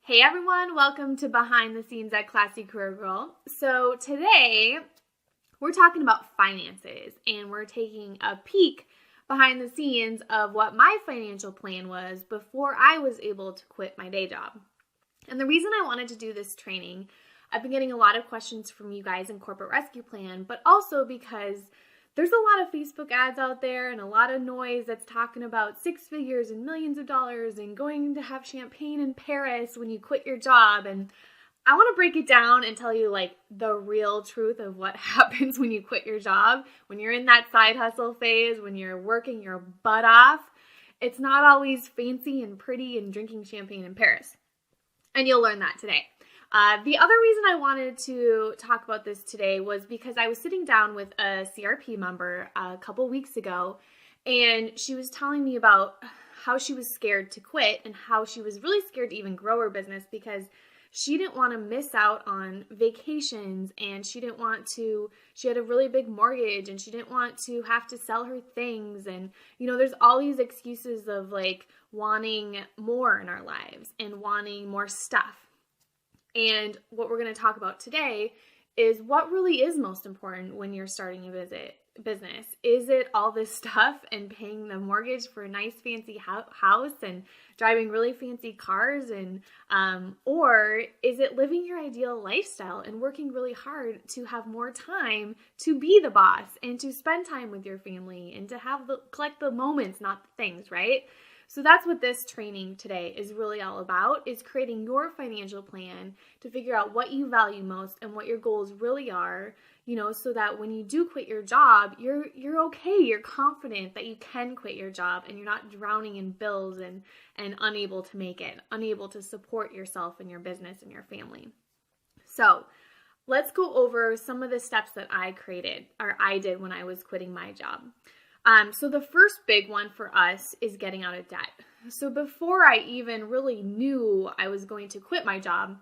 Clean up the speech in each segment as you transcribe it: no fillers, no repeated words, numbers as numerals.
Hey everyone, welcome to Behind the Scenes at Classy Career Girl. So today we're talking about finances and we're taking a peek behind the scenes of what my financial plan was before I was able to quit my day job. And the reason I wanted to do this training, I've been getting a lot of questions from you guys in Corporate Rescue Plan, but also because there's a lot of Facebook ads out there and a lot of noise that's talking about six figures and millions of dollars and going to have champagne in Paris when you quit your job. And I want to break it down and tell you like the real truth of what happens when you quit your job, when you're in that side hustle phase, when you're working your butt off. It's not always fancy and pretty and drinking champagne in Paris. And you'll learn that today. The other reason I wanted to talk about this today was because I was sitting down with a CRP member a couple weeks ago, and she was telling me about how she was scared to quit and how she was really scared to even grow her business because she didn't want to miss out on vacations, and she had a really big mortgage, and she didn't want to have to sell her things. And, there's all these excuses of like wanting more in our lives and wanting more stuff. And what we're going to talk about today is what really is most important when you're starting a business. Is it all this stuff and paying the mortgage for a nice fancy house and driving really fancy cars, or is it living your ideal lifestyle and working really hard to have more time to be the boss and to spend time with your family and to collect the moments, not the things, right? So that's what this training today is really all about, is creating your financial plan to figure out what you value most and what your goals really are, so that when you do quit your job, you're okay, you're confident that you can quit your job and you're not drowning in bills and unable to make it, unable to support yourself and your business and your family. So let's go over some of the steps that I did when I was quitting my job. So the first big one for us is getting out of debt. So before I even really knew I was going to quit my job,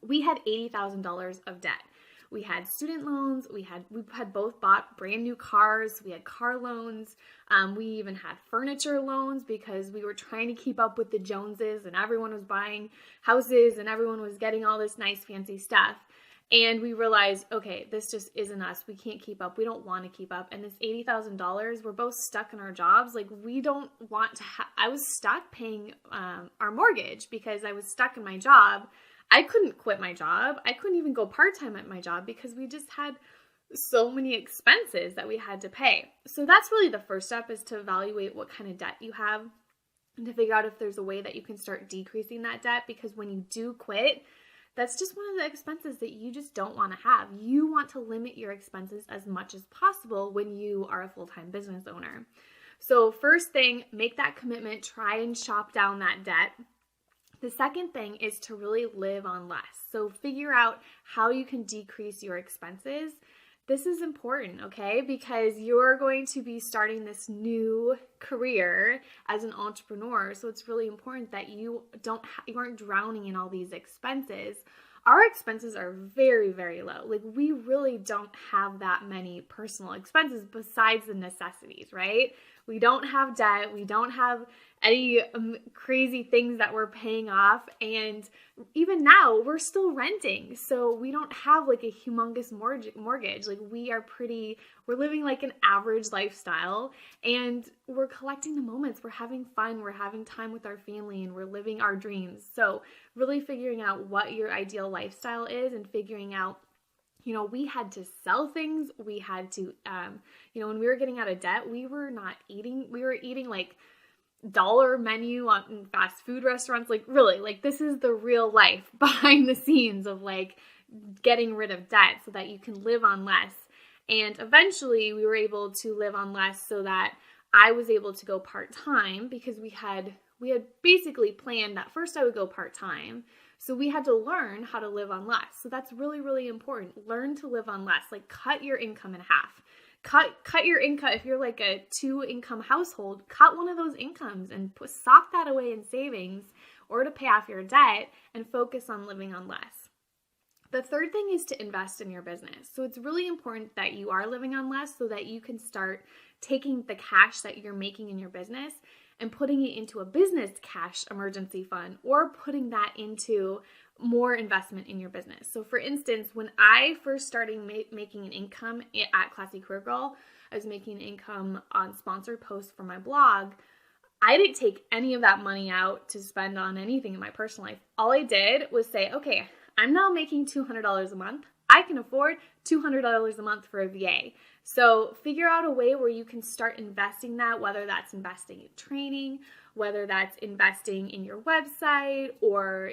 we had $80,000 of debt. We had student loans. We had both bought brand new cars. We had car loans. We even had furniture loans because we were trying to keep up with the Joneses, and everyone was buying houses and everyone was getting all this nice fancy stuff. And we realized, okay, this just isn't us. We can't keep up. We don't want to keep up. And this $80,000, we're both stuck in our jobs. Like, we don't want to I was stuck paying our mortgage because I was stuck in my job. I couldn't quit my job. I couldn't even go part-time at my job because we just had so many expenses that we had to pay. So that's really the first step, is to evaluate what kind of debt you have and to figure out if there's a way that you can start decreasing that debt, because when you do quit, that's just one of the expenses that you just don't want to have. You want to limit your expenses as much as possible when you are a full-time business owner. So first thing, make that commitment, try and shop down that debt. The second thing is to really live on less. So figure out how you can decrease your expenses. This is important, okay? Because you're going to be starting this new career as an entrepreneur. So it's really important that you aren't drowning in all these expenses. Our expenses are very, very low. Like, we really don't have that many personal expenses besides the necessities, right? We don't have debt. We don't have any crazy things that we're paying off. And even now, we're still renting. So we don't have like a humongous mortgage. Like, we're living like an average lifestyle, and we're collecting the moments. We're having fun. We're having time with our family, and we're living our dreams. So really figuring out what your ideal lifestyle is and figuring out, we had to sell things. We had to, when we were getting out of debt, we were eating like dollar menu on fast food restaurants. Like, really, like, this is the real life behind the scenes of like getting rid of debt so that you can live on less. And eventually we were able to live on less so that I was able to go part-time, because we had basically planned that first I would go part-time. So we had to learn how to live on less. So that's really, really important. Learn to live on less. Like, cut your income in half. Cut your income. If you're like a 2-income household, cut one of those incomes and sock that away in savings or to pay off your debt, and focus on living on less. The third thing is to invest in your business. So it's really important that you are living on less so that you can start taking the cash that you're making in your business and putting it into a business cash emergency fund, or putting that into more investment in your business. So for instance, when I first started making an income at Classy Career Girl, I was making income on sponsored posts for my blog. I didn't take any of that money out to spend on anything in my personal life. All I did was say, okay, I'm now making $200 a month. I can afford $200 a month for a VA. So figure out a way where you can start investing that, whether that's investing in training, whether that's investing in your website or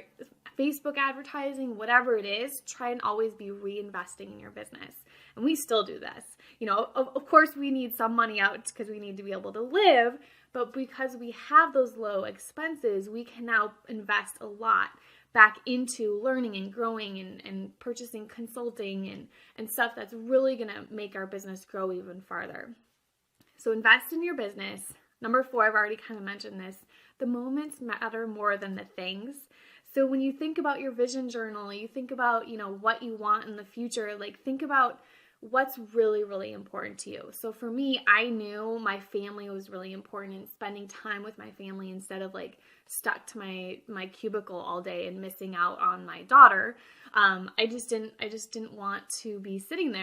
Facebook advertising, whatever it is. Try and always be reinvesting in your business. And we still do this. You know, of course we need some money out because we need to be able to live, but because we have those low expenses, we can now invest a lot back into learning and growing and purchasing consulting and stuff that's really going to make our business grow even farther. So invest in your business. Number 4, I've already kind of mentioned this. The moments matter more than the things. So when you think about your vision journal, you think about, you know, what you want in the future, like think about what's really, really important to you. So for me, I knew my family was really important and spending time with my family instead of like stuck to my cubicle all day and missing out on my daughter. I just didn't want to be sitting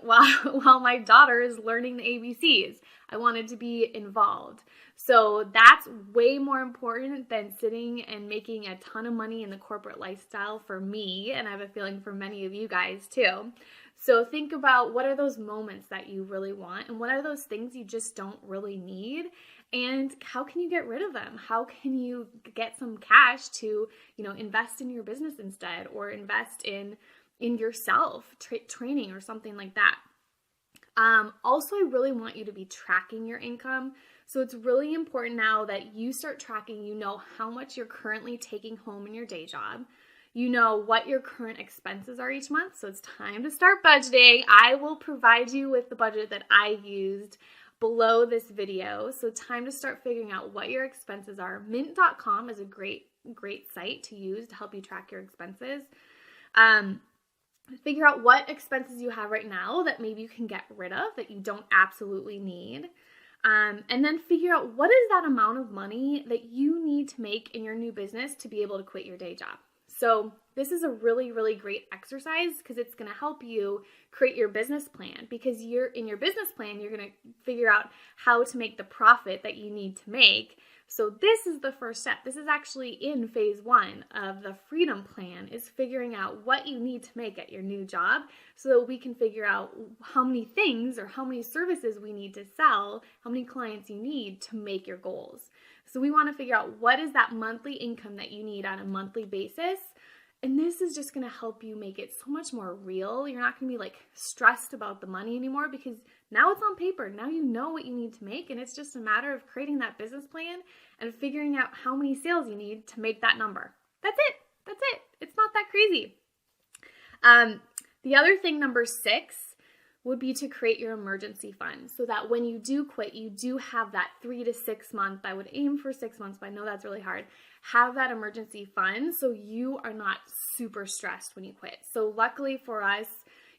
while my daughter is learning the ABCs. I wanted to be involved. So that's way more important than sitting and making a ton of money in the corporate lifestyle for me, and I have a feeling for many of you guys too. So think about what are those moments that you really want and what are those things you just don't really need, and how can you get rid of them? How can you get some cash to, you know, invest in your business instead, or invest in yourself, training or something like that. Also, I really want you to be tracking your income. So it's really important now that you start tracking, you know how much you're currently taking home in your day job. You know what your current expenses are each month. So it's time to start budgeting. I will provide you with the budget that I used below this video. So time to start figuring out what your expenses are. Mint.com is a great site to use to help you track your expenses. Figure out what expenses you have right now that maybe you can get rid of that you don't absolutely need. And then figure out what is that amount of money that you need to make in your new business to be able to quit your day job. So this is a really, really great exercise because it's going to help you create your business plan, because in your business plan, you're going to figure out how to make the profit that you need to make. So this is the first step. This is actually in phase 1 of the freedom plan, is figuring out what you need to make at your new job so that we can figure out how many things or how many services we need to sell, how many clients you need to make your goals. So we want to figure out what is that monthly income that you need on a monthly basis. And this is just going to help you make it so much more real. You're not going to be like stressed about the money anymore because now it's on paper. Now you know what you need to make, and it's just a matter of creating that business plan and figuring out how many sales you need to make that number. That's it. That's it. It's not that crazy. The other thing, number 6, would be to create your emergency fund so that when you do quit, you do have that 3 to 6 month. I would aim for 6 months, but I know that's really hard. Have that emergency fund so you are not super stressed when you quit. So luckily for us,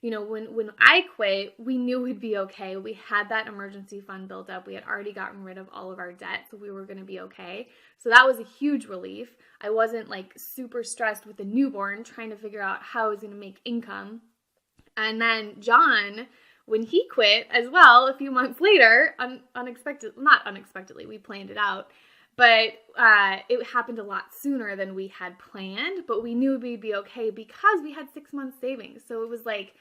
you know, when I quit, we knew we'd be okay. We had that emergency fund built up. We had already gotten rid of all of our debt, so we were going to be okay. So that was a huge relief. I wasn't like super stressed with the newborn trying to figure out how I was going to make income. And then John, when he quit as well, a few months later, not unexpectedly, we planned it out, but it happened a lot sooner than we had planned, but we knew we'd be okay because we had 6 months savings. So it was like,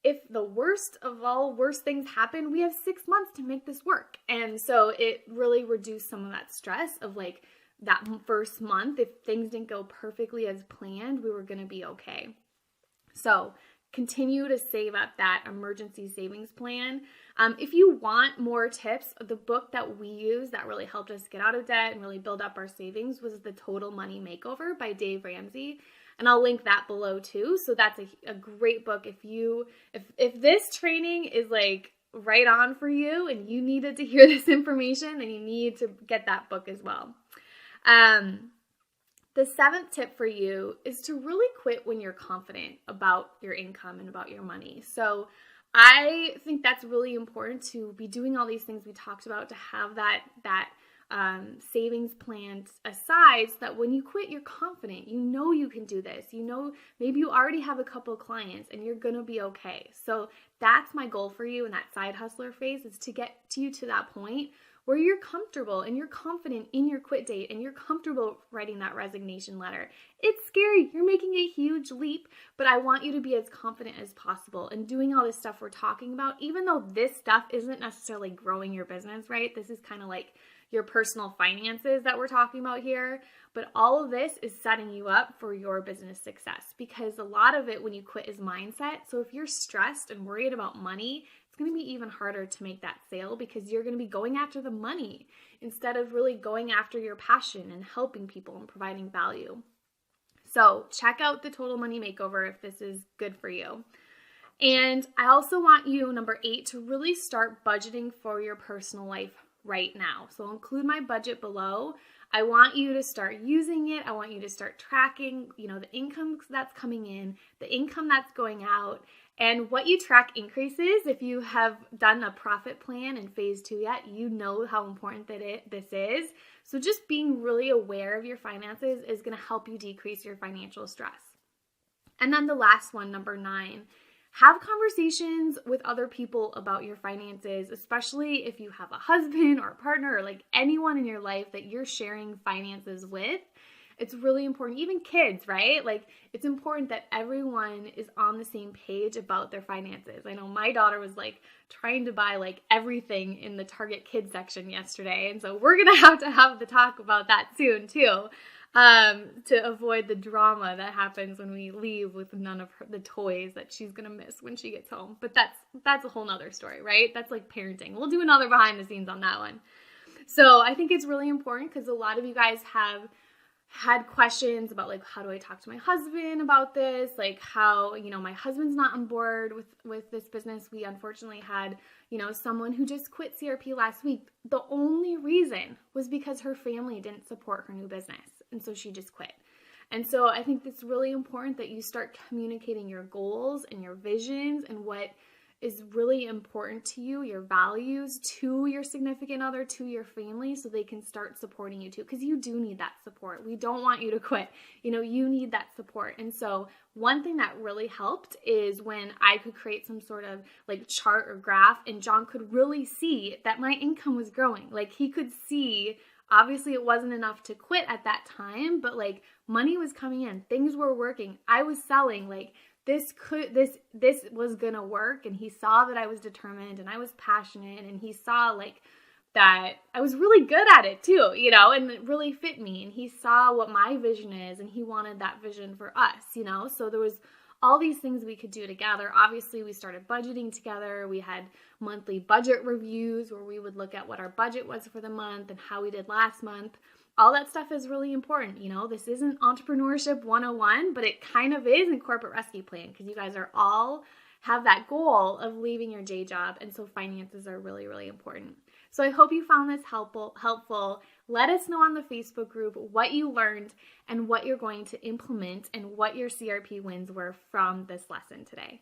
if the worst of all worst things happen, we have 6 months to make this work. And so it really reduced some of that stress of like that first month. If things didn't go perfectly as planned, we were going to be okay. So continue to save up that emergency savings plan. If you want more tips, the book that we use that really helped us get out of debt and really build up our savings was The Total Money Makeover by Dave Ramsey. And I'll link that below too. So that's a great book. If this training is like right on for you and you needed to hear this information, then you need to get that book as well. The 7th tip for you is to really quit when you're confident about your income and about your money. So I think that's really important to be doing all these things we talked about, to have that savings plan aside, so that when you quit, you're confident. You know you can do this. You know, maybe you already have a couple of clients and you're going to be okay. So that's my goal for you in that side hustler phase, is to get you to that point where you're comfortable and you're confident in your quit date and you're comfortable writing that resignation letter. It's scary. You're making a huge leap, but I want you to be as confident as possible and doing all this stuff we're talking about, even though this stuff isn't necessarily growing your business, right? This is kind of like your personal finances that we're talking about here, but all of this is setting you up for your business success, because a lot of it when you quit is mindset. So if you're stressed and worried about money, it's going to be even harder to make that sale, because you're going to be going after the money instead of really going after your passion and helping people and providing value. So check out the Total Money Makeover if this is good for you. And I also want you, number 8, to really start budgeting for your personal life right now. So I'll include my budget below. I want you to start using it. I want you to start tracking, the income that's coming in, the income that's going out, and what you track increases. If you have done a profit plan in phase 2 yet, you know how important this is. So just being really aware of your finances is going to help you decrease your financial stress. And then the last one, number 9, have conversations with other people about your finances, especially if you have a husband or a partner or like anyone in your life that you're sharing finances with. It's really important, even kids, right? Like, it's important that everyone is on the same page about their finances. I know my daughter was like trying to buy like everything in the Target kids section yesterday. And so we're going to have the talk about that soon too. To avoid the drama that happens when we leave with none of the toys that she's going to miss when she gets home. But that's a whole nother story, right? That's like parenting. We'll do another behind the scenes on that one. So I think it's really important, because a lot of you guys have had questions about like, how do I talk to my husband about this? Like how, my husband's not on board with this business. We unfortunately had, someone who just quit CRP last week. The only reason was because her family didn't support her new business. And so she just quit. And so I think it's really important that you start communicating your goals and your visions and what is really important to you, your values, to your significant other, to your family, so they can start supporting you too, because you do need that support. We don't want you to quit. You need that support. And so one thing that really helped is when I could create some sort of like chart or graph, and John could really see that my income was growing. Like, he could see, obviously it wasn't enough to quit at that time, but like money was coming in, things were working. I was selling, like this was gonna work, and he saw that I was determined and I was passionate, and he saw like that I was really good at it too, and it really fit me, and he saw what my vision is, and he wanted that vision for us, so there was all these things we could do together. Obviously, we started budgeting together. We had monthly budget reviews where we would look at what our budget was for the month and how we did last month. All that stuff is really important. This isn't entrepreneurship 101, but it kind of is in Corporate Rescue Plan, because you guys are all have that goal of leaving your day job. And so finances are really, really important. So I hope you found this helpful. Let us know on the Facebook group what you learned and what you're going to implement and what your CRP wins were from this lesson today.